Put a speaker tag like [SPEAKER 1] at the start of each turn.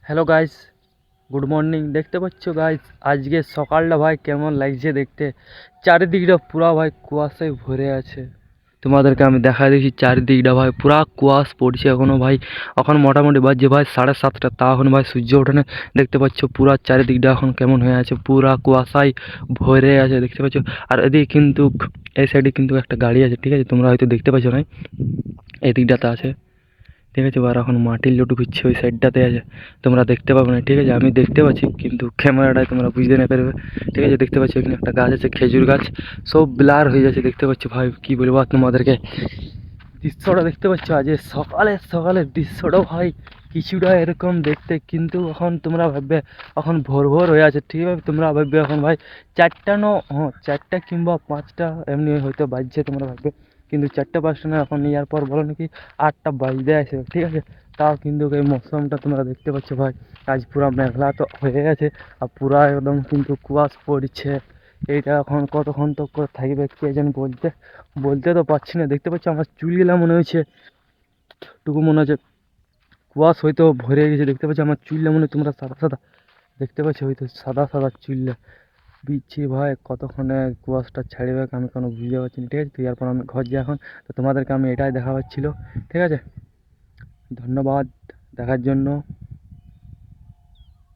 [SPEAKER 1] Hello guys, good morning. দেখতে পাচ্ছ guys, আজকে সকালটা ভাই কেমন লাগছে দেখতে। চারিদিকটা পুরা ভাই কুয়াশায় ভরে আছে। তোমাদেরকে আমি দেখা দিচ্ছি, চারিদিকটা ভাই পুরা কুয়াশ পড়ছে এখনো ভাই। এখন মোটামুটি বাজছে ভাই 7:30, তা এখন ভাই সূর্য ওঠে না। দেখতে পাচ্ছ পুরা চারিদিকটা এখন কেমন হয়ে আছে, পুরা কুয়াশায় ভরে আছে দেখতে পাচ্ছ। আর এদিকে কিন্তু এই সাইডে কিন্তু একটা গাড়ি আছে, ঠিক আছে, তোমরা হয়তো দেখতে পাচ্ছ না, এই দিকটাতে আছে, ঠিক আছে। আর এখন মাটির লুটু খুঁজছে ওই সাইডটাতে আছে, তোমরা দেখতে পাবে না, ঠিক আছে। আমি দেখতে পাচ্ছি কিন্তু ক্যামেরাটায় তোমরা বুঝতে না পারবে, ঠিক আছে। দেখতে পাচ্ছি এখানে একটা গাছ আছে, খেজুর গাছ, সব ব্লার হয়ে যাচ্ছে দেখতে পাচ্ছি ভাই। কি বলবো আর তোমাদেরকে, দৃশ্যটা দেখতে পাচ্ছ আজ সকালে সকালে দৃশ্যটা ভাই কিছুটা এরকম দেখতে, কিন্তু এখন তোমরা ভাববে এখন ভোর ভোর হয়ে আছে, ঠিক আছে। তোমরা ভাববে এখন ভাই 4টা হ্যাঁ 4টা কিংবা 5টা এমনি হয়তো বাজছে, তোমরা ভাববে, কিন্তু 4টা 5টা না, এখন ইয়ার পর বলো নাকি 8টা বাজতে আসে, ঠিক আছে। তাও কিন্তু এই মৌসুমটা তোমরা দেখতে পাচ্ছ ভাই, আজ পুরা মেঘলা তো হয়ে গেছে, আর পুরা একদম কিন্তু কুয়াশ পড়ছে। এইটা এখন কতক্ষণ তো থাকবে কে যেন বলতে বলতে তো পারছি না। দেখতে পাচ্ছি আমার চুলগুলা মনে হচ্ছে টুকু মনে হচ্ছে কুয়াশ হয়তো ভরে গেছে, দেখতে পাচ্ছি আমার চুলটা মনে হয় তোমরা সাদা সাদা দেখতে পাচ্ছি, হয়তো সাদা সাদা চুলটা বিচ্ছি ভাই। কতক্ষণে কুয়াশটা ছাড়বে আমি কোনো বুঝতে পারছি না, ঠিক আছে। তো এরপর আমি ঘর যাই এখন। তো তোমাদেরকে আমি এটাই দেখা পাচ্ছিল, ঠিক আছে। ধন্যবাদ দেখার জন্য।